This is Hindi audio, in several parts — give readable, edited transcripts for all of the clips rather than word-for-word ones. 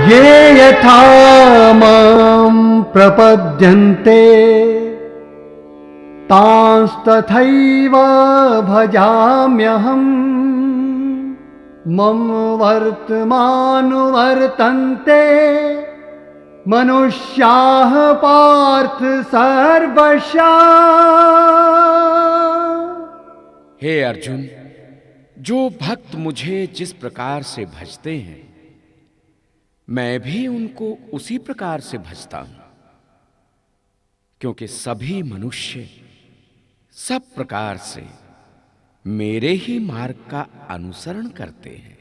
ये यथा मां प्रपद्यन्ते तांस्तथैव भजाम्यहम् मम वर्तमानुवर्तन्ते मनुष्याः पार्थ सर्वशः। हे अर्जुन, जो भक्त मुझे जिस प्रकार से भजते हैं मैं भी उनको उसी प्रकार से भजता हूं, क्योंकि सभी मनुष्य सब प्रकार से मेरे ही मार्ग का अनुसरण करते हैं।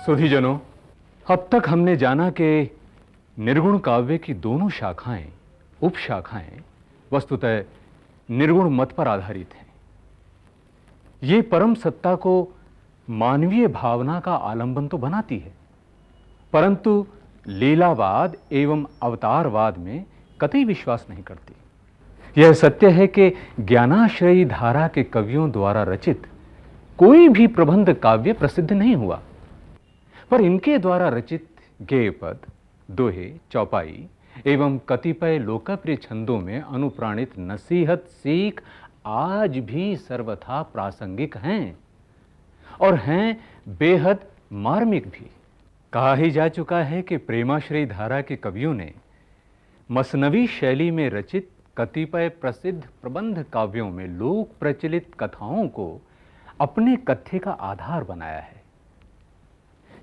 सुधीजनों, अब तक हमने जाना कि निर्गुण काव्य की दोनों शाखाएं, उपशाखाएं वस्तुतः निर्गुण मत पर आधारित हैं। ये परम सत्ता को मानवीय भावना का आलंबन तो बनाती है, परंतु लीलावाद एवं अवतारवाद में कतई विश्वास नहीं करती। यह सत्य है कि ज्ञानाश्रयी धारा के कवियों द्वारा रचित कोई भी प्रबंध काव्य प्रसिद्ध नहीं हुआ, पर इनके द्वारा रचित गेयपद, दोहे, चौपाई एवं कतिपय लोकप्रिय छंदों में अनुप्राणित नसीहत सीख आज भी सर्वथा प्रासंगिक हैं और हैं बेहद मार्मिक भी। कहा ही जा चुका है कि प्रेमाश्रयी धारा के कवियों ने मसनवी शैली में रचित कतिपय प्रसिद्ध प्रबंध काव्यों में लोक प्रचलित कथाओं को अपने कथ्य का आधार बनाया है।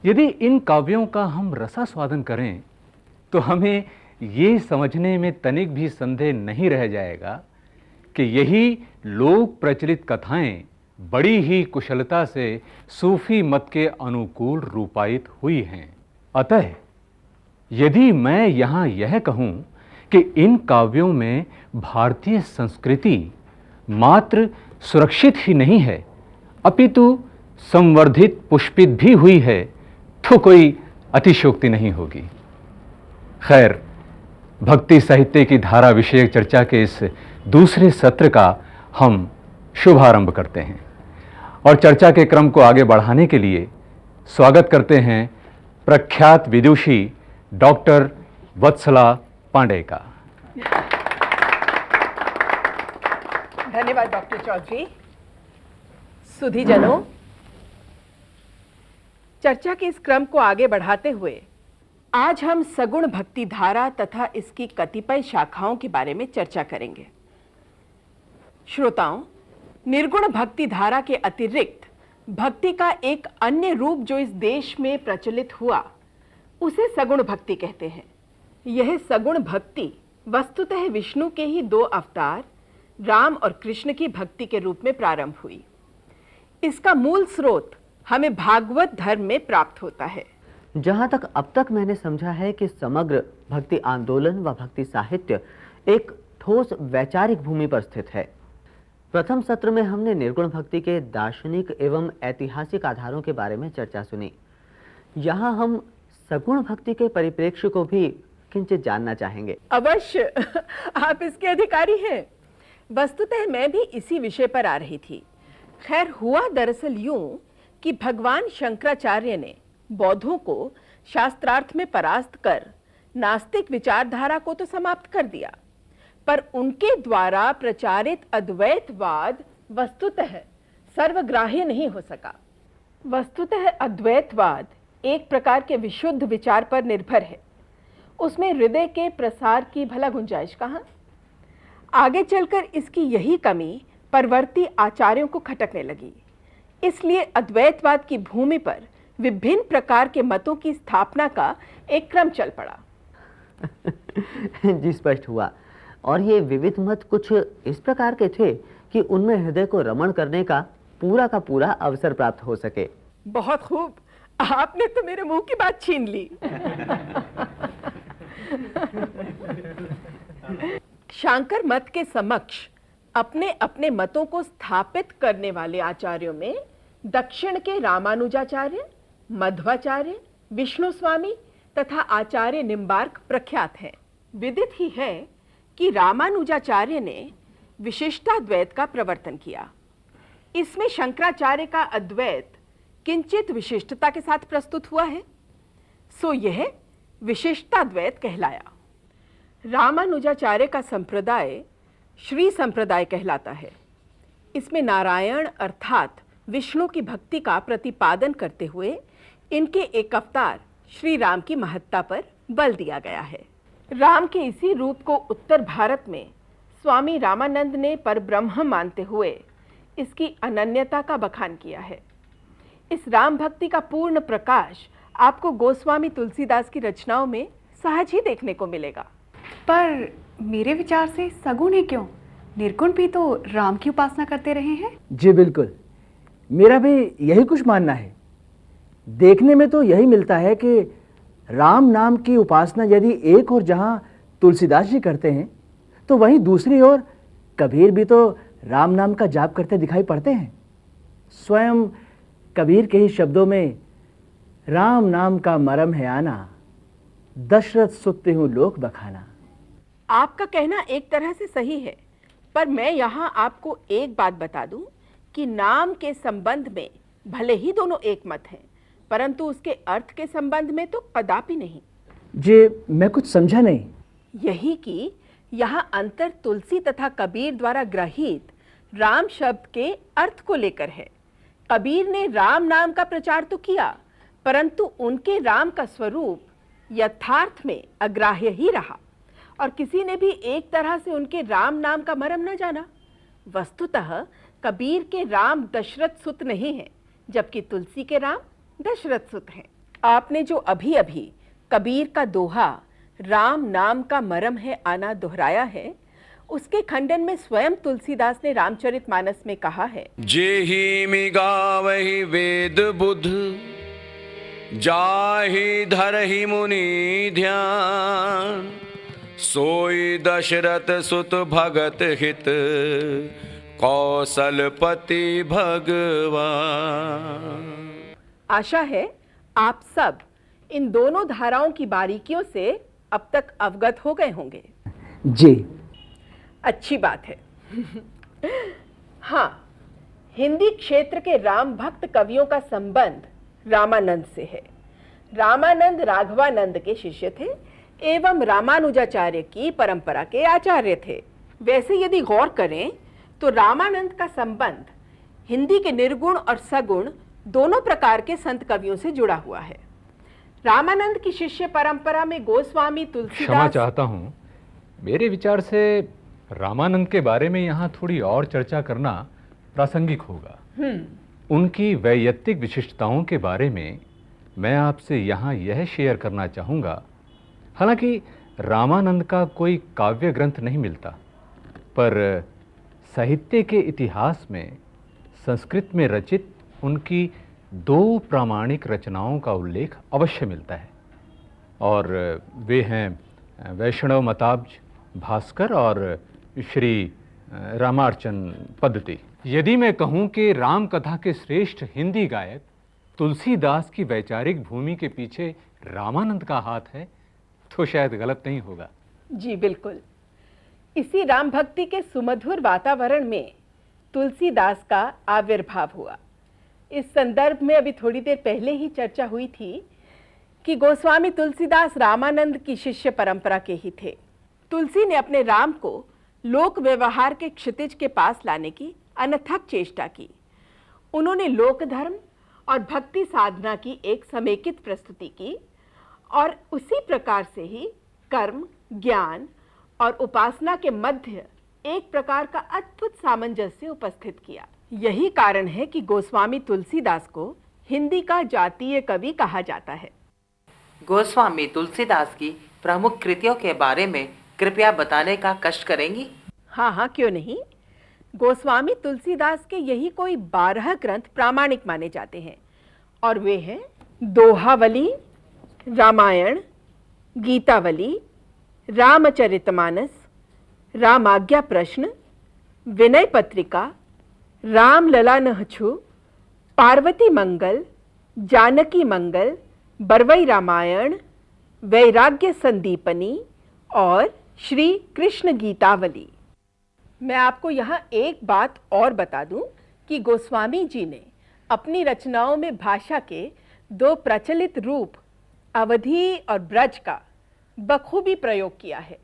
यदि इन काव्यों का हम रसास्वादन करें तो हमें ये समझने में तनिक भी संदेह नहीं रह जाएगा कि यही लोक प्रचलित कथाएं बड़ी ही कुशलता से सूफी मत के अनुकूल रूपायित हुई हैं। अतः यदि मैं यहाँ यह कहूँ कि इन काव्यों में भारतीय संस्कृति मात्र सुरक्षित ही नहीं है अपितु संवर्धित पुष्पित भी हुई है तो कोई अतिशयोक्ति नहीं होगी। खैर, भक्ति साहित्य की धारा विषयक चर्चा के इस दूसरे सत्र का हम शुभारंभ करते हैं और चर्चा के क्रम को आगे बढ़ाने के लिए स्वागत करते हैं प्रख्यात विदुषी डॉक्टर वत्सला पांडे का। धन्यवाद डॉक्टर चौधरी। सुधीजनों, चर्चा के इस क्रम को आगे बढ़ाते हुए आज हम सगुण भक्ति धारा तथा इसकी कतिपय शाखाओं के बारे में चर्चा करेंगे। श्रोताओं, निर्गुण भक्ति धारा के अतिरिक्त भक्ति का एक अन्य रूप जो इस देश में प्रचलित हुआ उसे सगुण भक्ति कहते हैं। यह सगुण भक्ति वस्तुतः विष्णु के ही दो अवतार राम और कृष्ण की भक्ति के रूप में प्रारंभ हुई। इसका मूल स्रोत हमें भागवत धर्म में प्राप्त होता है। जहाँ तक अब तक मैंने समझा है कि समग्र भक्ति आंदोलन व भक्ति साहित्य एक ठोस वैचारिक भूमि पर स्थित है। प्रथम सत्र में हमने निर्गुण भक्ति के दार्शनिक एवं ऐतिहासिक आधारों के बारे में चर्चा सुनी। यहाँ हम सगुण भक्ति के परिप्रेक्ष्य को भी किंचित जानना चाहेंगे। अवश्य, आप इसके अधिकारी हैं। वस्तुतः मैं भी इसी विषय पर आ रही थी। खैर, हुआ दरअसल यूं कि भगवान शंकराचार्य ने बौद्धों को शास्त्रार्थ में परास्त कर नास्तिक विचारधारा को तो समाप्त कर दिया, पर उनके द्वारा प्रचारित अद्वैतवाद वस्तुतः सर्वग्राह्य नहीं हो सका। वस्तुतः अद्वैतवाद एक प्रकार के विशुद्ध विचार पर निर्भर है। उसमें हृदय के प्रसार की भला गुंजाइश कहाँ? आगे चलकर इसकी यही कमी परवर्ती आचार्यों को खटकने लगी। इसलिए अद्वैतवाद की भूमि पर विभिन्न प्रकार के मतों की स्थापना का एक क्रम चल पड़ा। जी, स्पष्ट हुआ। और ये विविध मत कुछ इस प्रकार के थे कि उनमें हृदय को रमण करने का पूरा अवसर प्राप्त हो सके। बहुत खूब, आपने तो मेरे मुंह की बात छीन ली। शांकर मत के समक्ष अपने अपने मतों को स्थापित करने वाले आचार्यों में दक्षिण के रामानुजाचार्य, मध्वाचार्य, विष्णु स्वामी तथा आचार्य निम्बार्क प्रख्यात हैं। विदित ही है कि रामानुजाचार्य ने विशिष्टाद्वैत का प्रवर्तन किया। इसमें शंकराचार्य का अद्वैत किंचित विशिष्टता के साथ प्रस्तुत हुआ है, सो यह विशिष्टाद्वैत कहलाया। रामानुजाचार्य का संप्रदाय श्री संप्रदाय कहलाता है। इसमें नारायण अर्थात विष्णु की भक्ति का प्रतिपादन करते हुए इनके एक अवतार श्री राम की महत्ता पर बल दिया गया है। राम के इसी रूप को उत्तर भारत में स्वामी रामानंद ने परब्रह्म मानते हुए इसकी अनन्यता का बखान किया है। इस राम भक्ति का पूर्ण प्रकाश आपको गोस्वामी तुलसीदास की रचनाओं में सहज ही देखने को मिलेगा। पर मेरे विचार से सगुण ही क्यों, निर्गुण भी तो राम की उपासना करते रहे हैं। जी बिल्कुल, मेरा भी यही कुछ मानना है। देखने में तो यही मिलता है कि राम नाम की उपासना यदि एक और जहां तुलसीदास जी करते हैं, तो वहीं दूसरी ओर कबीर भी तो राम नाम का जाप करते दिखाई पड़ते हैं। स्वयं कबीर के ही शब्दों में राम नाम का मरम है आना, दशरथ सुत्ते हूँ लोक बखाना। आपका कहना एक तरह से सही है, पर मैं यहाँ आपको एक बात बता दूं कि नाम के संबंध में भले ही दोनों एक मत हैं, परंतु उसके अर्थ के संबंध में तो कदापि नहीं। जी, मैं कुछ समझा नहीं। यही कि यहाँ अंतर तुलसी तथा कबीर द्वारा ग्रहित राम शब्द के अर्थ को लेकर है। कबीर ने राम नाम का प्रचार तो किया, परंतु उनके राम का स्वरूप यथार्थ में अग्राह्य ही रहा और किसी ने भी एक तरह से उनके राम नाम का मर्म न जाना। वस्तुतः कबीर के राम दशरथ सुत नहीं हैं, जबकि तुलसी के राम दशरथ सुत हैं। आपने जो अभी अभी कबीर का दोहा राम नाम का मरम है आना दोहराया है, उसके खंडन में स्वयं तुलसीदास ने रामचरितमानस में कहा है, जेहि मि गावहि वेद बुध, जाहि धरहि मुनि ध्यान, सोई दशरथ सुत भगत हित, कौशलपति भगवान। आशा है आप सब इन दोनों धाराओं की बारीकियों से अब तक अवगत हो गए होंगे। जी, अच्छी बात है। हाँ, हिंदी क्षेत्र के राम भक्त कवियों का संबंध रामानंद से है। रामानंद राघवानंद के शिष्य थे एवं रामानुजाचार्य की परंपरा के आचार्य थे। वैसे यदि गौर करें तो रामानंद का संबंध हिंदी के निर्गुण और सगुण दोनों प्रकार के संत कवियों से जुड़ा हुआ है। रामानंद की शिष्य परंपरा में गोस्वामी तुलसीदास। क्षमा चाहता हूँ, मेरे विचार से रामानंद के बारे में यहाँ थोड़ी और चर्चा करना प्रासंगिक होगा। उनकी वैयक्तिक विशिष्टताओं के बारे में मैं आपसे यहाँ यह शेयर करना चाहूँगा। हालांकि रामानंद का कोई काव्य ग्रंथ नहीं मिलता, पर साहित्य के इतिहास में संस्कृत में रचित उनकी 2 प्रामाणिक रचनाओं का उल्लेख अवश्य मिलता है, और वे हैं वैष्णव मताब्ज भास्कर और श्री रामार्चन पद्धति। यदि मैं कहूं कि राम कथा के श्रेष्ठ हिंदी गायक तुलसीदास की वैचारिक भूमि के पीछे रामानंद का हाथ है, तो शायद गलत नहीं होगा। जी बिल्कुल। इसी राम भक्ति के सुमधुर वातावरण में तुलसीदास का आविर्भाव हुआ। इस संदर्भ में अभी थोड़ी देर पहले ही चर्चा हुई थी कि गोस्वामी तुलसीदास रामानंद की शिष्य परंपरा के ही थे। तुलसी ने अपने राम को लोक व्यवहार के क्षितिज के पास लाने की अनथक चेष्टा की। उन्होंने लोक धर्म और भक्ति साधना की एक समेकित प्रस्तुति की और उसी प्रकार से ही कर्म, ज्ञान और उपासना के मध्य एक प्रकार का अद्भुत सामंजस्य उपस्थित किया। यही कारण है कि गोस्वामी तुलसीदास को हिंदी का जातीय कवि कहा जाता है। गोस्वामी तुलसीदास की प्रमुख कृतियों के बारे में कृपया बताने का कष्ट करेंगी? हाँ हाँ, क्यों नहीं। गोस्वामी तुलसीदास के यही कोई 12 ग्रंथ प्रामाणिक माने जाते हैं, और वे हैं दोहावली, रामायण, गीतावली, रामचरितमानस, रामाज्ञा प्रश्न, विनय पत्रिका, राम लला नहछु, पार्वती मंगल, जानकी मंगल, बरवई रामायण, वैराग्य संदीपनी और श्री कृष्ण गीतावली। मैं आपको यहाँ एक बात और बता दूं कि गोस्वामी जी ने अपनी रचनाओं में भाषा के 2 प्रचलित रूप अवधी और ब्रज का बखूबी प्रयोग किया है,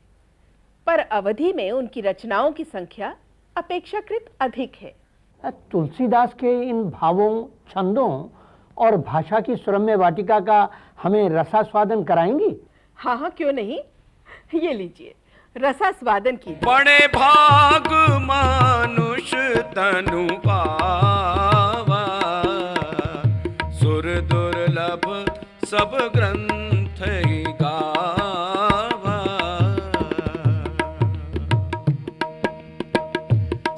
पर अवधि में उनकी रचनाओं की संख्या अपेक्षाकृत अधिक है। तुलसीदास के इन भावों, छंदों और भाषा की सुरम्य वाटिका का हमें रसास्वादन कराएंगी? हाँ हाँ, क्यों नहीं। ये लीजिए, रसास्वादन कीजिए। बड़े भाग मानुष तनु पावा, सुर दुर्लभ सब ग्रंथ ही गावा।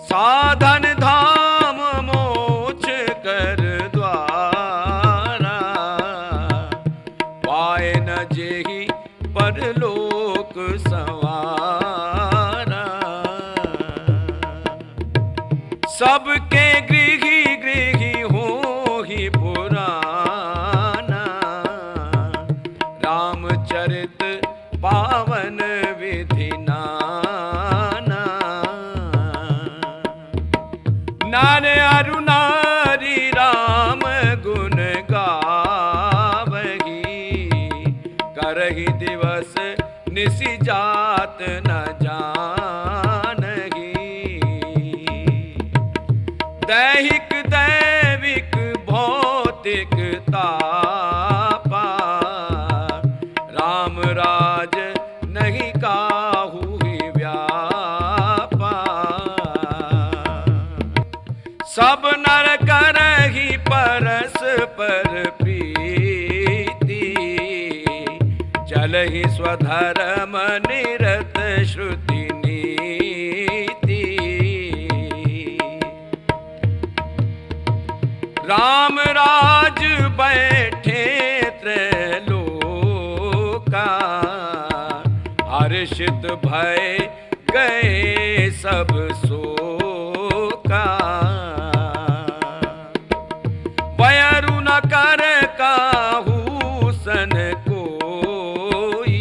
साधन धाम मोक्ष कर द्वारा, पाए न जेहि परलोक संवारा। सबके गृही गृही हो ही पुराना, रामचरित पावन विधि नाना। नार अरु नारी राम गुण गावही, करहि दिवस निसि जात न जानही। दैहिक दैविक भौतिक तापा, राम राज नहीं काहू ही व्यापा। सब नर करहि परस्पर प्रीति, चलहि स्वधर्म निरत श्रुति नीति। राम राज बैठे त्रैलोका, हर्षित भय गए सब शोका। वयरु न कर काहू सन कोई,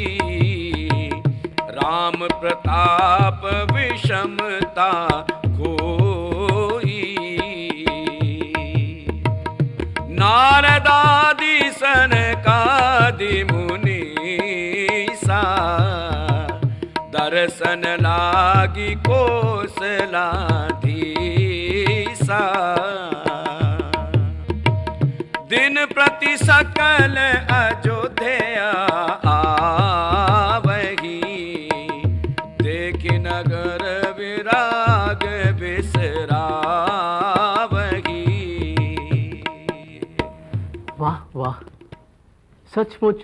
राम प्रताप विषमता कोई। नारदादि सनकादि मुनीसा, दर्शन लागी कौशलाधीसा। दिन प्रति सकल अयोध्या आवही, देखि नगर विराग बिसरावही। वाह वाह, सचमुच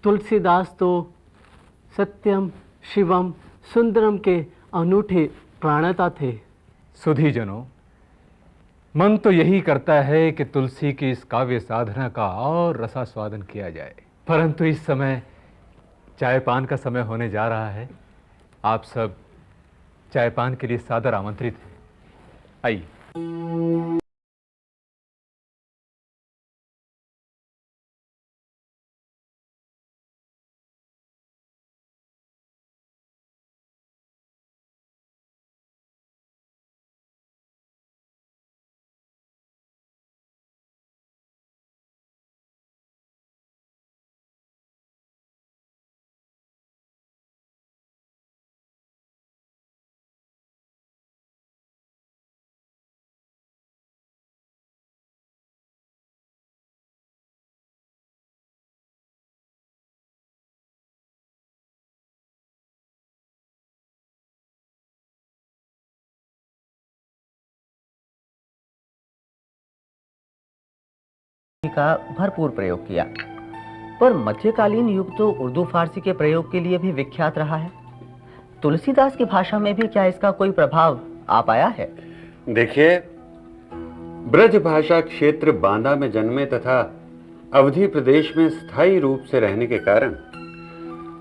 तुलसीदास तो सत्यम शिवम सुंदरम के अनूठे प्राणता थे। सुधीजनों, मन तो यही करता है कि तुलसी की इस काव्य साधना का और रसास्वादन किया जाए, परंतु इस समय चाय पान का समय होने जा रहा है। आप सब चाय पान के लिए सादर आमंत्रित हैं। आइए। का भरपूर प्रयोग किया, पर मध्यकालीन युग तो उर्दू फारसी के प्रयोग के लिए भी विख्यात रहा है। तुलसीदास की भाषा में भी क्या इसका कोई प्रभाव आ पाया है? देखिए, ब्रज भाषा क्षेत्र बांदा में जन्मे तथा अवधी प्रदेश में स्थायी रूप से रहने के कारण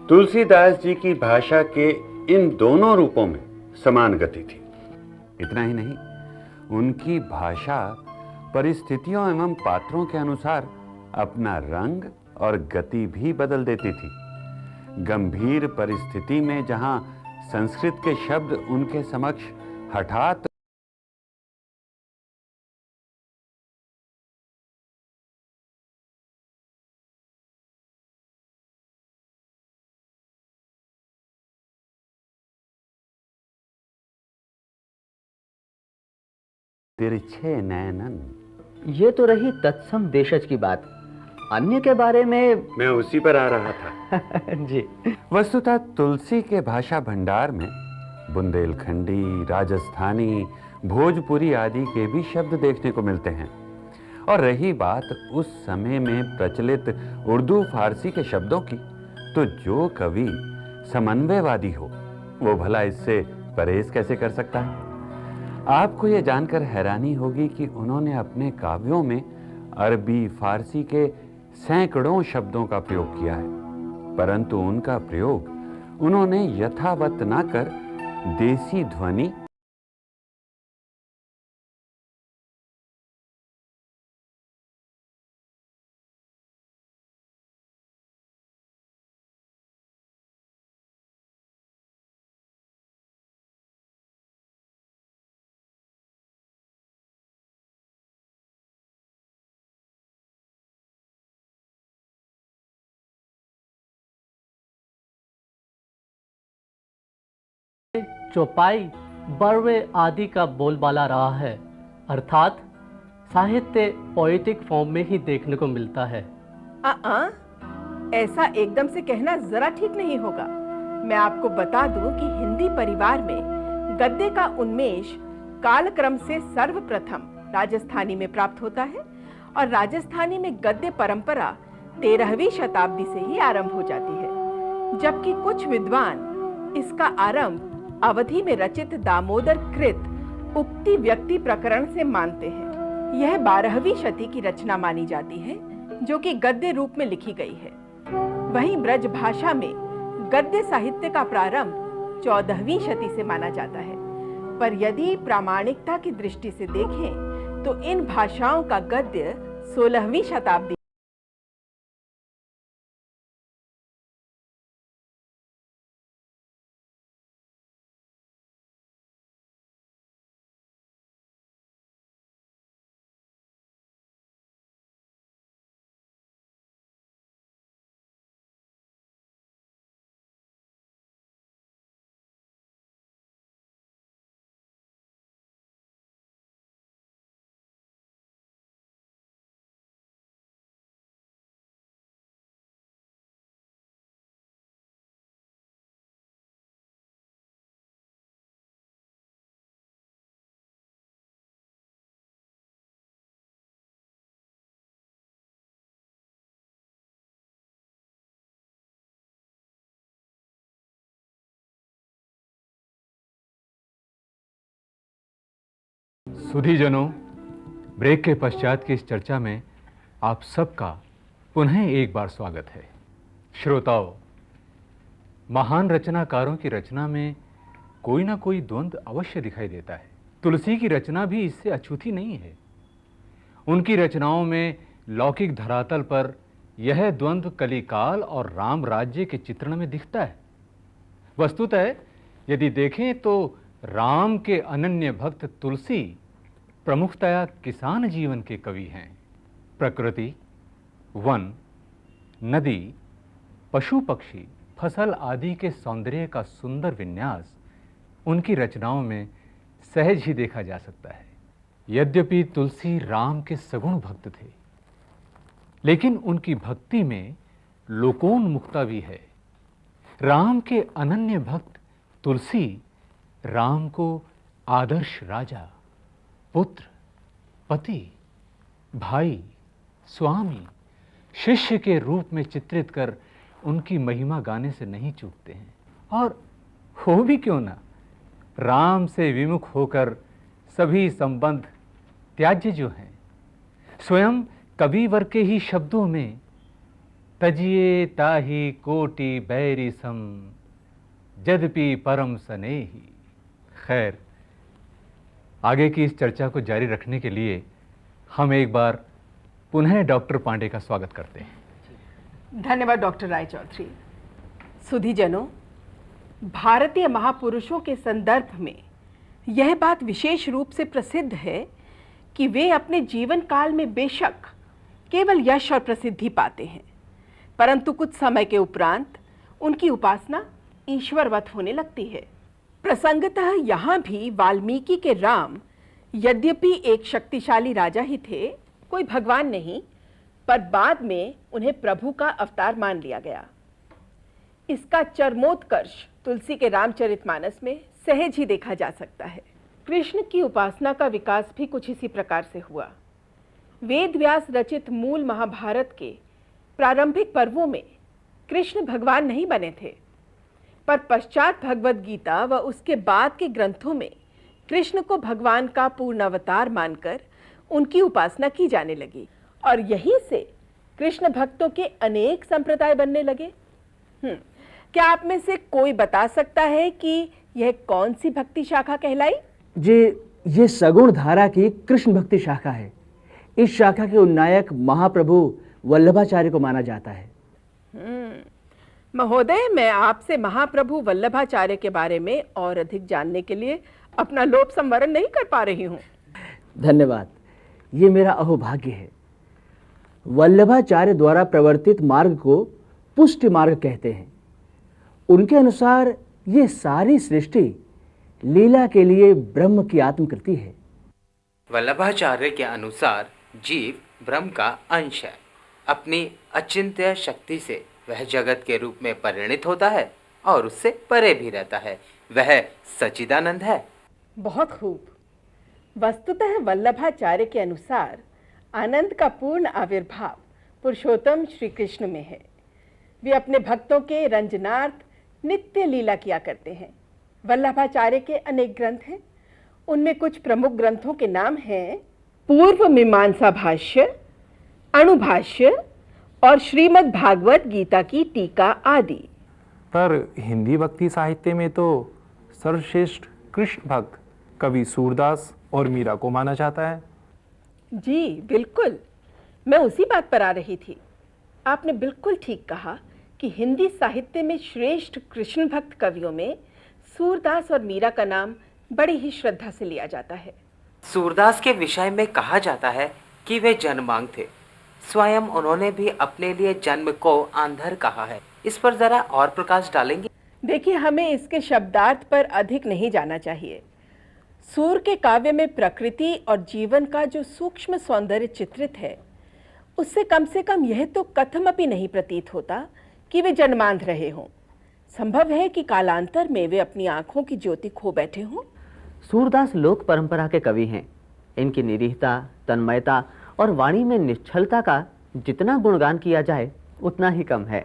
तुलसीदास जी की भाषा के इन दोनों रूपों में समान गति थी। इतना ही नहीं, उनकी भाषा परिस्थितियों एवं पात्रों के अनुसार अपना रंग और गति भी बदल देती थी। गंभीर परिस्थिति में जहां संस्कृत के शब्द उनके समक्ष हठात तिरछे नैनन। ये तो रही तत्सम देशज की बात। अन्य के बारे में मैं उसी पर आ रहा था। जी। वस्तुतः तुलसी के भाषा भंडार में बुंदेलखंडी, राजस्थानी, भोजपुरी आदि के भी शब्द देखने को मिलते हैं। और रही बात उस समय में प्रचलित उर्दू फारसी के शब्दों की, तो जो कवि समन्वयवादी हो वो भला इससे परहेज कैसे कर सकता है? आपको यह जानकर हैरानी होगी कि उन्होंने अपने काव्यों में अरबी, फारसी के सैकड़ों शब्दों का प्रयोग किया है, परंतु उनका प्रयोग उन्होंने यथावत न कर देसी ध्वनि चौपाई, बरवे आदि का बोलबाला रहा है, अर्थात साहित्य पोएटिक फॉर्म में ही देखने को मिलता है। ऐसा एकदम से कहना जरा ठीक नहीं होगा। मैं आपको बता दूं कि हिंदी परिवार में गद्य का उन्मेष कालक्रम से सर्वप्रथम राजस्थानी में प्राप्त होता है और राजस्थानी में गद्य परंपरा 13वीं शताब्दी से ही आरंभ हो जाती है, जबकि कुछ विद्वान इसका आरंभ अवधि में रचित दामोदर कृत उक्ति व्यक्ति प्रकरण से मानते हैं। यह 12वीं शती की रचना मानी जाती है, जो कि गद्य रूप में लिखी गई है। वहीं ब्रज भाषा में गद्य साहित्य का प्रारंभ 14वीं शती से माना जाता है, पर यदि प्रामाणिकता की दृष्टि से देखें तो इन भाषाओं का गद्य 16वीं शताब्दी सुधीजनों, ब्रेक के पश्चात की इस चर्चा में आप सबका पुनः एक बार स्वागत है। श्रोताओं, महान रचनाकारों की रचना में कोई ना कोई द्वंद्व अवश्य दिखाई देता है। तुलसी की रचना भी इससे अछूती नहीं है। उनकी रचनाओं में लौकिक धरातल पर यह द्वंद्व कलिकाल और राम राज्य के चित्रण में दिखता है। वस्तुतः यदि देखें तो राम के अनन्य भक्त तुलसी प्रमुखतया किसान जीवन के कवि हैं। प्रकृति, वन, नदी, पशु पक्षी, फसल आदि के सौंदर्य का सुंदर विन्यास उनकी रचनाओं में सहज ही देखा जा सकता है। यद्यपि तुलसी राम के सगुण भक्त थे, लेकिन उनकी भक्ति में लोकोन्मुखता भी है। राम के अनन्य भक्त तुलसी राम को आदर्श राजा, पुत्र, पति, भाई, स्वामी, शिष्य के रूप में चित्रित कर उनकी महिमा गाने से नहीं चूकते हैं। और हो भी क्यों ना, राम से विमुख होकर सभी संबंध त्याज्य जो हैं, स्वयं कविवर के ही शब्दों में तजिए ताहि कोटि बैरी सम जद्यपि परम सनेही। खैर, आगे की इस चर्चा को जारी रखने के लिए हम एक बार पुनः डॉक्टर पांडे का स्वागत करते हैं। धन्यवाद डॉक्टर रायचौधरी। सुधीजनों, भारतीय महापुरुषों के संदर्भ में यह बात विशेष रूप से प्रसिद्ध है कि वे अपने जीवन काल में बेशक केवल यश और प्रसिद्धि पाते हैं, परंतु कुछ समय के उपरांत उनकी उपासना ईश्वरवत होने लगती है। प्रसंगतः यहाँ भी वाल्मीकि के राम यद्यपि एक शक्तिशाली राजा ही थे, कोई भगवान नहीं, पर बाद में उन्हें प्रभु का अवतार मान लिया गया। इसका चरमोत्कर्ष तुलसी के रामचरितमानस में सहज ही देखा जा सकता है। कृष्ण की उपासना का विकास भी कुछ इसी प्रकार से हुआ। वेद व्यास रचित मूल महाभारत के प्रारंभिक पर्वों में कृष्ण भगवान नहीं बने थे, पर पश्चात भगवद गीता व उसके बाद के ग्रंथों में कृष्ण को भगवान का पूर्ण अवतार मानकर उनकी उपासना की जाने लगी, और यहीं से कृष्ण भक्तों के अनेक संप्रदाय बनने लगे। क्या आप में से कोई बता सकता है कि यह कौन सी भक्ति शाखा कहलाई? जी, ये सगुण धारा की कृष्ण भक्ति शाखा है। इस शाखा के उन्नायक महाप्रभु वल्लभाचार्य को माना जाता है। महोदय, मैं आपसे महाप्रभु वल्लभाचार्य के बारे में और अधिक जानने के लिए अपना लोभ संवरण नहीं कर पा रही हूँ। धन्यवाद, ये मेरा अहोभाग्य है। वल्लभाचार्य द्वारा प्रवर्तित मार्ग को पुष्टि मार्ग कहते हैं। उनके अनुसार ये सारी सृष्टि लीला के लिए ब्रह्म की आत्मकृति है। वल्लभाचार्य के अनुसार जीव ब्रह्म का अंश है। अपनी अचिंत्य शक्ति से वह जगत के रूप में परिणित होता है और उससे परे भी रहता है। वह सच्चिदानंद है। बहुत खूब। वस्तुतः वल्लभाचार्य के अनुसार आनंद का पूर्ण आविर्भाव पुरुषोत्तम श्री कृष्ण में है। वे अपने भक्तों के रंजनार्थ नित्य लीला किया करते हैं। वल्लभाचार्य के अनेक ग्रंथ हैं। उनमें कुछ प्रमुख ग्रंथों के नाम हैं पूर्व मीमांसा भाष्य, अणुभाष्य और श्रीमद् भागवत गीता की टीका आदि। पर हिंदी भक्ति साहित्य में तो सर्वश्रेष्ठ कृष्ण भक्त कवि सूरदास और मीरा को माना जाता है। जी बिल्कुल, मैं उसी बात पर आ रही थी। आपने बिल्कुल ठीक कहा कि हिंदी साहित्य में श्रेष्ठ कृष्ण भक्त कवियों में सूरदास और मीरा का नाम बड़ी ही श्रद्धा से लिया जाता है। सूरदास के विषय में कहा जाता है कि वे जन्मांग थे। स्वयं उन्होंने भी अपने लिए जन्म को आंधर कहा है। इस पर जरा और प्रकाश डालेंगे? देखिए, हमें इसके शब्दार्थ पर अधिक नहीं जाना चाहिए। सूर के काव्य में प्रकृति और जीवन का जो सूक्ष्म सौंदर्य चित्रित है, उससे कम से कम यह तो कथमपि नहीं प्रतीत होता कि वे जन्मांध रहे हों। संभव है कि कालांतर में वे अपनी आंखों की ज्योति खो बैठे हों। सूरदास लोक परंपरा के कवि हैं। इनकी निरीहता, तन्मयता और वाणी में निश्चलता का जितना गुणगान किया जाए उतना ही कम है।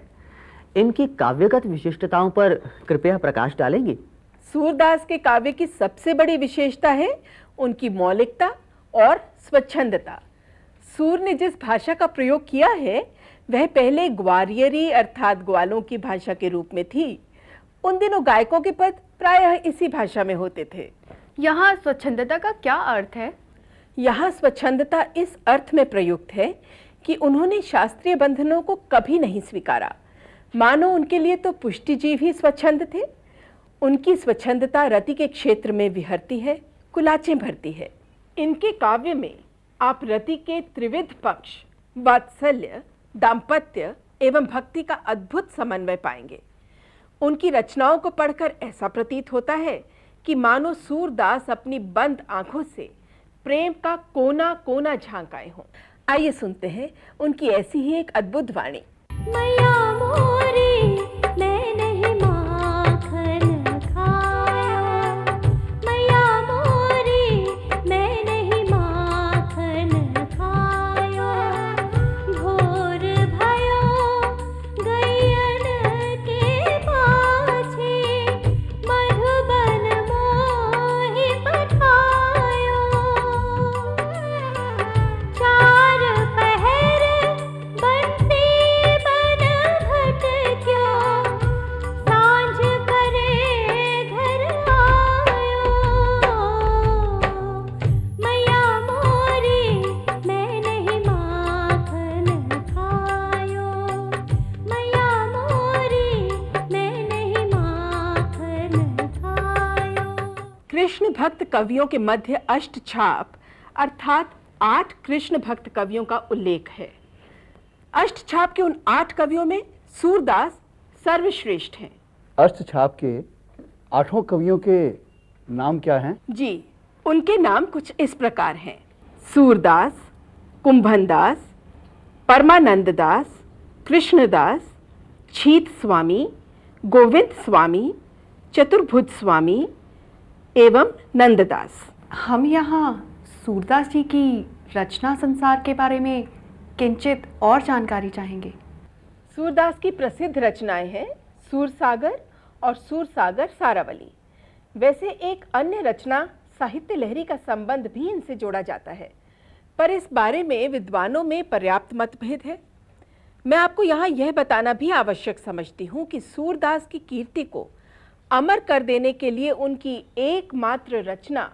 इनकी काव्यगत विशिष्टताओं पर कृपया प्रकाश डालेंगी? सूरदास के काव्य की सबसे बड़ी विशेषता है उनकी मौलिकता और स्वच्छंदता। सूर ने जिस भाषा का प्रयोग किया है वह पहले ग्वारियरी अर्थात ग्वालों की भाषा के रूप में थी। उन दिनों गायकों के पद प्रायः इसी भाषा में होते थे। यहाँ स्वच्छंदता का क्या अर्थ है? यहाँ स्वच्छंदता इस अर्थ में प्रयुक्त है कि उन्होंने शास्त्रीय बंधनों को कभी नहीं स्वीकारा। मानो उनके लिए तो पुष्टिजीव ही स्वच्छंद थे। उनकी स्वच्छंदता रति के क्षेत्र में विहरती है, कुलाचें भरती है। इनके काव्य में आप रति के त्रिविध पक्ष वात्सल्य, दाम्पत्य एवं भक्ति का अद्भुत समन्वय पाएंगे। उनकी रचनाओं को पढ़कर ऐसा प्रतीत होता है कि मानो सूरदास अपनी बंद आंखों से प्रेम का कोना कोना झांक आए हों। आइए सुनते हैं उनकी ऐसी ही एक अद्भुत वाणी। मैया मोरी मैं नहीं माखन खाया, मैया मोरी मैं नहीं माखन खाया, भोर भयो गैयन के पाछे मधुबन मोहि पठायो, चार पहर बंसी बन भटक्यो, सांझ करे घर आयो, मैया मोरी मैं नहीं माखन खायो, मैया मोरी मैं नहीं माखन खायो। कृष्ण भक्त कवियों के मध्य अष्टछाप अर्थात 8 कृष्ण भक्त कवियों का उल्लेख है। अष्टछाप के उन 8 कवियों में सूरदास सर्वश्रेष्ठ हैं। अष्टछाप के 8 कवियों के नाम क्या हैं? जी, उनके नाम कुछ इस प्रकार हैं। सूरदास, कुंभनदास, परमानंददास, कृष्णदास, छीत स्वामी, गोविंद स्वामी, चतुर्भुज स्वामी एवं नंददास। हम यहाँ सूरदास जी की रचना संसार के बारे में किंचित और जानकारी चाहेंगे। सूरदास की प्रसिद्ध रचनाएं हैं सूरसागर और सूरसागर सारावली। वैसे एक अन्य रचना साहित्य लहरी का संबंध भी इनसे जोड़ा जाता है, पर इस बारे में विद्वानों में पर्याप्त मतभेद है। मैं आपको यहाँ यह बताना भी आवश्यक समझती हूँ कि सूरदास की कीर्ति को अमर कर देने के लिए उनकी एकमात्र रचना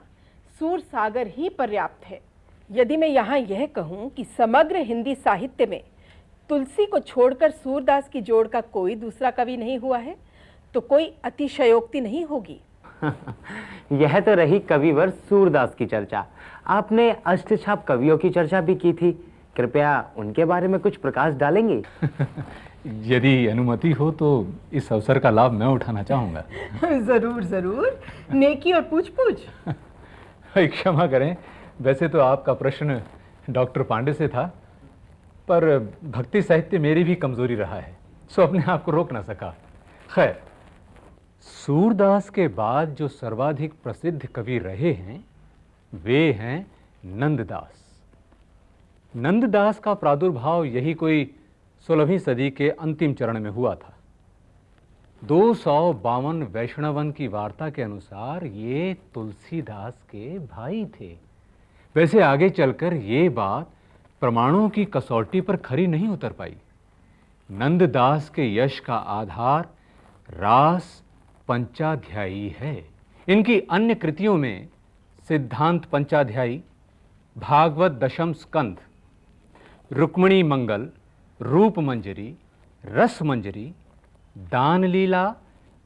सूरसागर ही पर्याप्त है। यदि मैं यहाँ यह कहूँ कि समग्र हिंदी साहित्य में तुलसी को छोड़कर सूरदास की जोड़ का कोई दूसरा कवि नहीं हुआ है तो कोई अतिशयोक्ति नहीं होगी। यह तो रही कविवर सूरदास की चर्चा। आपने अष्टछाप कवियों की चर्चा भी की थी, कृपया उनके बारे में कुछ प्रकाश डालेंगे? यदि अनुमति हो तो इस अवसर का लाभ मैं उठाना चाहूँगा। जरूर जरूर, नेकी और पूछ पूछ। क्षमा करें, वैसे तो आपका प्रश्न डॉक्टर पांडे से था, पर भक्ति साहित्य मेरी भी कमजोरी रहा है, सो अपने आप को रोक ना सका। खैर, सूरदास के बाद जो सर्वाधिक प्रसिद्ध कवि रहे हैं वे हैं नंददास। नंददास का प्रादुर्भाव यही कोई 16वीं सदी के अंतिम चरण में हुआ था। 252 वैष्णवन की वार्ता के अनुसार ये तुलसीदास के भाई थे। वैसे आगे चलकर ये बात प्रमाणों की कसौटी पर खरी नहीं उतर पाई। नंददास के यश का आधार रास पंचाध्यायी है। इनकी अन्य कृतियों में सिद्धांत पंचाध्यायी, भागवत दशम स्कंध, रुक्मिणी मंगल, रूप मंजरी, रस मंजरी, दान लीला,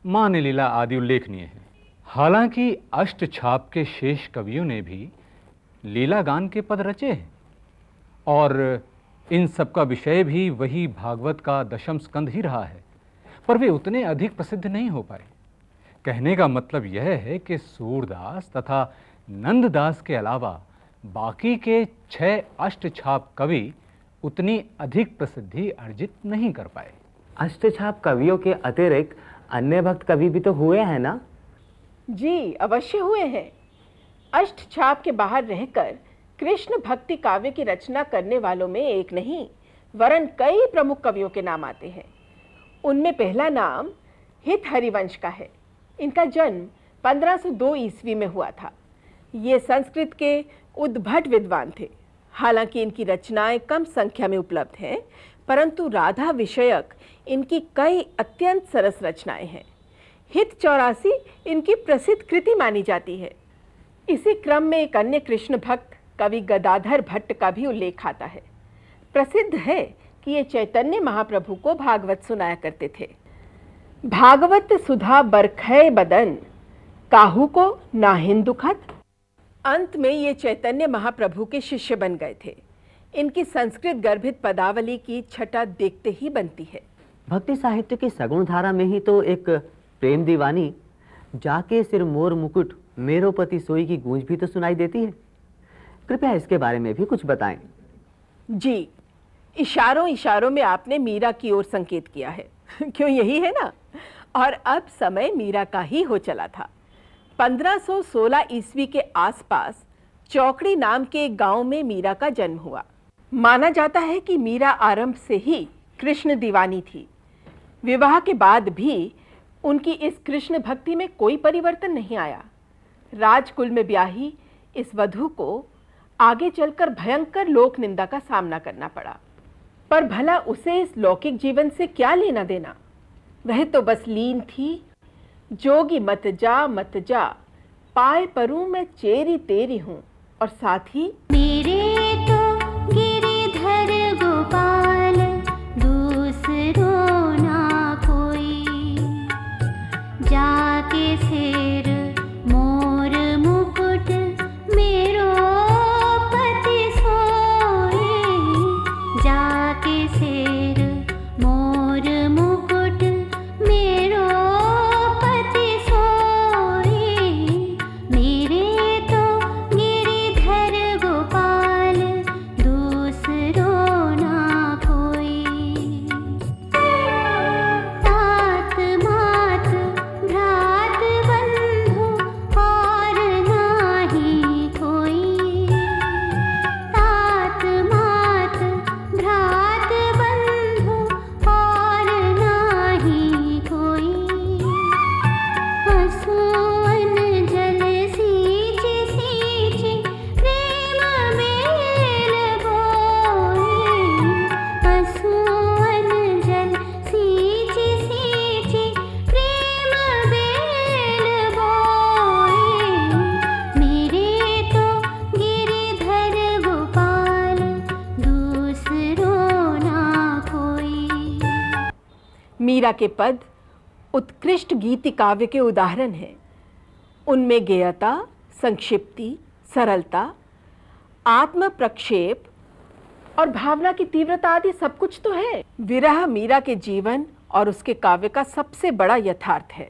मान लीला आदि उल्लेखनीय है। हालांकि अष्टछाप के शेष कवियों ने भी लीला गान के पद रचे हैं और इन सब का विषय भी वही भागवत का दशम स्कंध ही रहा है, पर वे उतने अधिक प्रसिद्ध नहीं हो पाए। कहने का मतलब यह है कि सूरदास तथा नंददास के अलावा बाकी के 6 अष्टछाप कवि उतनी अधिक प्रसिद्धि अर्जित नहीं कर पाए। अष्टछाप कवियों के अतिरिक्त अन्य भक्त कवि भी तो हुए हैं ना? जी, अवश्य हुए हैं। अष्टछाप के बाहर रहकर कृष्ण भक्ति काव्य की रचना करने वालों में एक नहीं वरन कई प्रमुख कवियों के नाम आते हैं। उनमें पहला नाम हित हरिवंश का है। इनका जन्म 1502 ईस्वी में हुआ था। ये संस्कृत के उद्भट विद्वान थे। हालांकि इनकी रचनाएं कम संख्या में उपलब्ध हैं, परंतु राधा विषयक इनकी कई अत्यंत सरस रचनाएं हैं। हित 84 इनकी प्रसिद्ध कृति मानी जाती है। इसी क्रम में एक अन्य कृष्ण भक्त कवि गदाधर भट्ट का भी उल्लेख आता है। प्रसिद्ध है कि ये चैतन्य महाप्रभु को भागवत सुनाया करते थे। भागवत सुधा बरखै बदन, काहू को नाहिन दुखत। अंत में ये चैतन्य महाप्रभु के शिष्य बन गए थे। इनकी संस्कृत गर्भित पदावली की छटा देखते ही बनती है। भक्ति साहित्य की सगुण धारा में ही तो एक प्रेम दीवानी जाके सिर मोर मुकुट मेरो पति सोई की गूंज भी तो सुनाई देती है। कृपया इसके बारे में भी कुछ बताएं। जी, इशारों इशारों में आपने मीरा की ओर संकेत किया है। क्यों, यही है ना। और अब समय मीरा का ही हो चला था। 1516 ईस्वी के आसपास चौकड़ी नाम के एक गांव में मीरा का जन्म हुआ। माना जाता है कि मीरा आरंभ से ही कृष्ण दीवानी थी। विवाह के बाद भी उनकी इस कृष्ण भक्ति में कोई परिवर्तन नहीं आया। राजकुल में ब्याही इस वधू को आगे चलकर भयंकर लोक निंदा का सामना करना पड़ा। पर भला उसे इस लौकिक जीवन से क्या लेना देना। वह तो बस लीन थी। जोगी मत जा पाए परूं मैं चेरी तेरी हूं। और साथ ही मेरे तो गिरिधर गोपाल दूसरो ना कोई, जाके सिर मोर मुकुट मेरो पति सोए, जाके सिर मोर मुकुट मेरो पति सोए। मेरे तो गिरिधर गोपाल दूसरो ना कोई, तात मात भ्रात बंधु और नाही कोई, तात मात भ्रात बंधु और नाही कोई। असुवन जल सींच सींच प्रेम मेल बोए, असुवन जल सींच सींच प्रेम बेल बोए। मेरे तो गिरिधर गोपाल दूसरो ना कोई। मीरा के पद उत्कृष्ट गीति काव्य के उदाहरण हैं। उनमें गेयता, संक्षिप्ति, सरलता, आत्म प्रक्षेप और भावना की तीव्रता आदि सब कुछ तो है। विरह मीरा के जीवन और उसके काव्य का सबसे बड़ा यथार्थ है।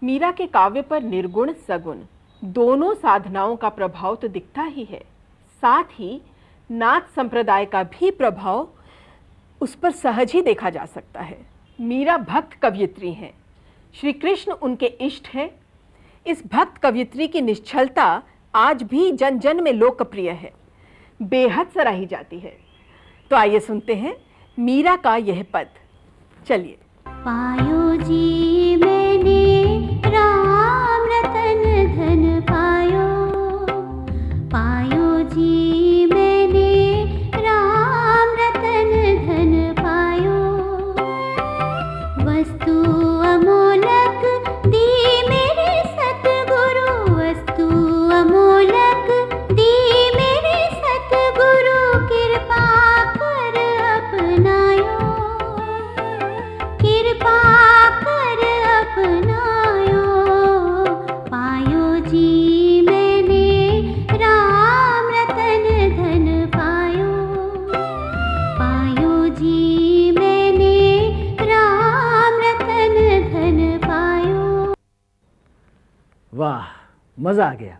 मीरा के काव्य पर निर्गुण सगुण दोनों साधनाओं का प्रभाव तो दिखता ही है। साथ ही नाथ संप्रदाय का भी प्रभाव उस पर सहज ही देखा जा सकता है। मीरा भक्त कवयित्री हैं। श्री कृष्ण उनके इष्ट हैं। इस भक्त कवयित्री की निश्चलता आज भी जन जन में लोकप्रिय है, बेहद सराही जाती है। तो आइए सुनते हैं मीरा का यह पद। चलिए। पायो जी मैंने राम रतन धन पायो, पायो जी मैंने राम रतन धन पायो। वस्तु अमोलक दी मेरे सतगुरु, वस्तु अमोलक दी मेरे सतगुरु। कृपा कर अपनायो, कृपा कर अपनायो। पायो जी मैंने राम रतन धन पायो, पायो जी मैंने राम रतन धन पायो। वाह, मजा आ गया।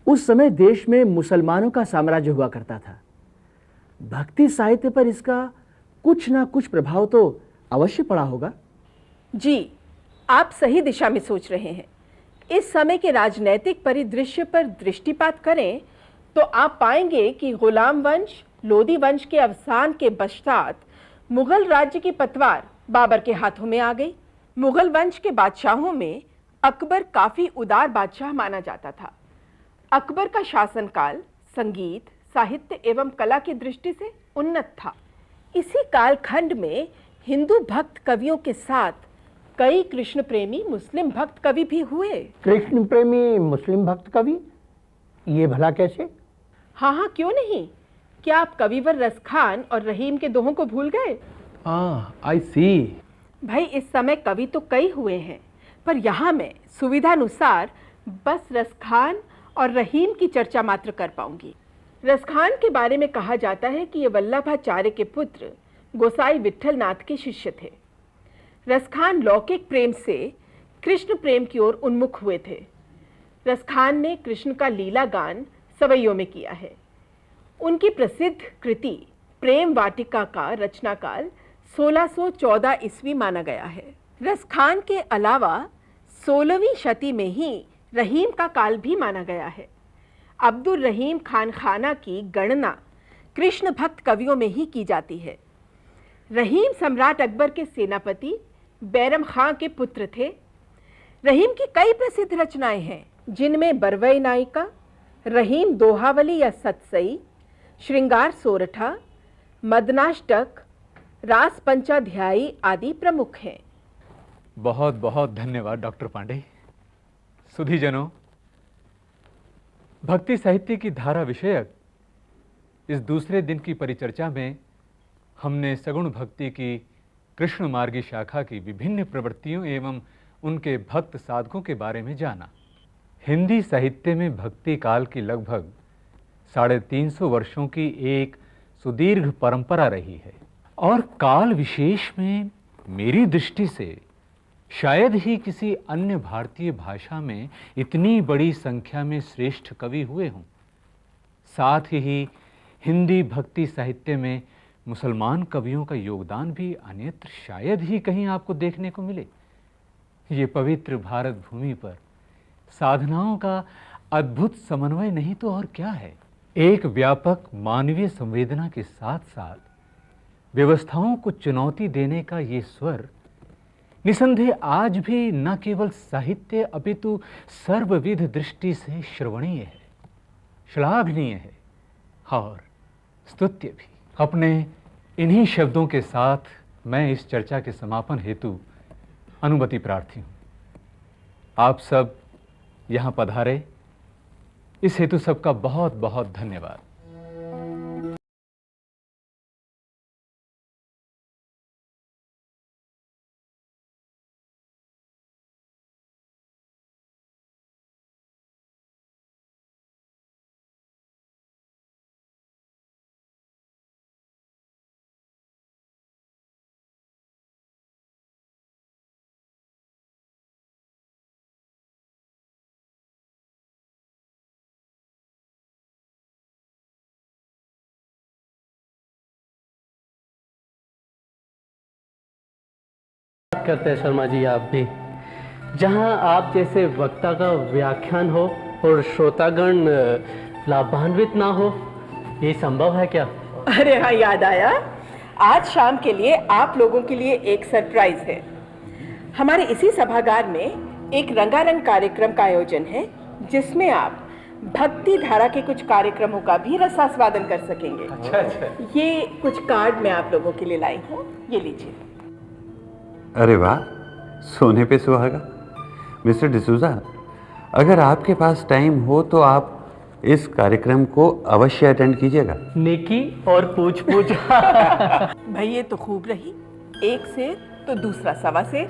उस समय देश में मुसलमानों का साम्राज्य हुआ करता था। भक्ति साहित्य पर इसका कुछ ना कुछ प्रभाव तो अवश्य पड़ा होगा। जी, आप सही दिशा में सोच रहे हैं। इस समय के राजनैतिक परिदृश्य पर दृष्टिपात करें तो आप पाएंगे कि गुलाम वंश, लोदी वंश के अवसान के पश्चात मुगल राज्य की पतवार बाबर के हाथों में आ गई। मुगल वंश के बादशाहों में अकबर काफी उदार बादशाह माना जाता था। अकबर का शासनकाल संगीत, साहित्य एवं कला की दृष्टि से उन्नत था। इसी कालखंड में हिंदू भक्त कवियों के साथ कई कृष्ण प्रेमी मुस्लिम भक्त कवि भी हुए। कृष्ण प्रेमी मुस्लिम भक्त कवि, ये भला कैसे? हाँ, क्यों नहीं। क्या आप कविवर रसखान और रहीम के दोहों को भूल गए? आई सी। भाई, इस समय कवि तो कई हुए हैं, पर यहाँ मैं सुविधानुसार बस रसखान और रहीम की चर्चा मात्र कर पाऊंगी। रसखान के बारे में कहा जाता है कि ये वल्लभाचार्य के पुत्र गोसाई विट्ठल नाथ के शिष्य थे। रसखान लौकिक प्रेम से कृष्ण प्रेम की ओर उन्मुख हुए थे। रसखान ने कृष्ण का लीला गान सवैयों में किया है। उनकी प्रसिद्ध कृति प्रेम वाटिका का रचनाकाल 1614 ईस्वी माना गया है। रसखान के अलावा 16वीं शती में ही रहीम का काल भी माना गया है। अब्दुल रहीम खान खाना की गणना कृष्ण भक्त कवियों में ही की जाती है। रहीम सम्राट अकबर के सेनापति बैरम खां के पुत्र थे। रहीम की कई प्रसिद्ध रचनाएं हैं, जिनमें बरवई नायिका, रहीम दोहावली या सतसई, श्रृंगार सोरठा, मदनाष्टक, रास पंचाध्यायी आदि प्रमुख हैं। बहुत बहुत धन्यवाद डॉक्टर पांडे। सुधीजनों, भक्ति साहित्य की धारा विषयक इस दूसरे दिन की परिचर्चा में हमने सगुण भक्ति की कृष्ण मार्गी शाखा की विभिन्न प्रवृत्तियों एवं उनके भक्त साधकों के बारे में जाना। हिंदी साहित्य में भक्ति काल की लगभग 350 वर्षों की एक सुदीर्घ परंपरा रही है और काल विशेष में मेरी दृष्टि से शायद ही किसी अन्य भारतीय भाषा में इतनी बड़ी संख्या में श्रेष्ठ कवि हुए हों। साथ ही हिंदी भक्ति साहित्य में मुसलमान कवियों का योगदान भी अन्यत्र शायद ही कहीं आपको देखने को मिले। ये पवित्र भारत भूमि पर साधनाओं का अद्भुत समन्वय नहीं तो और क्या है। एक व्यापक मानवीय संवेदना के साथ साथ व्यवस्थाओं को चुनौती देने का ये स्वर निसंदेह आज भी न केवल साहित्य अपितु सर्वविध दृष्टि से श्रवणीय है, श्लाघनीय है और स्तुत्य भी। अपने इन्हीं शब्दों के साथ मैं इस चर्चा के समापन हेतु अनुमति प्रार्थी हूँ। आप सब यहाँ पधारे, इस हेतु सबका बहुत बहुत धन्यवाद। करते हैं शर्मा जी आप भी। जहां आप जैसे वक्ता का व्याख्यान हो और श्रोतागण लाभान्वित ना हो, ये संभव है क्या? अरे हाँ, याद आया। आज शाम के लिए आप लोगों के लिए एक सरप्राइज है। हमारे इसी सभागार में एक रंगारंग कार्यक्रम का आयोजन है, जिसमें आप भक्ति धारा के कुछ कार्यक्रमों का भी रसास्वादन कर सकेंगे। अच्छा। ये कुछ कार्ड मैं आप लोगों के लिए लाई हूँ, ये लीजिए। अरे वाह, सोने पे सुहागा। मिस्टर डिसूजा, अगर आपके पास टाइम हो तो आप इस कार्यक्रम को अवश्य अटेंड कीजिएगा। नेकी और पूछ पूछ। भाई ये तो खूब रही, एक से तो दूसरा सवा से।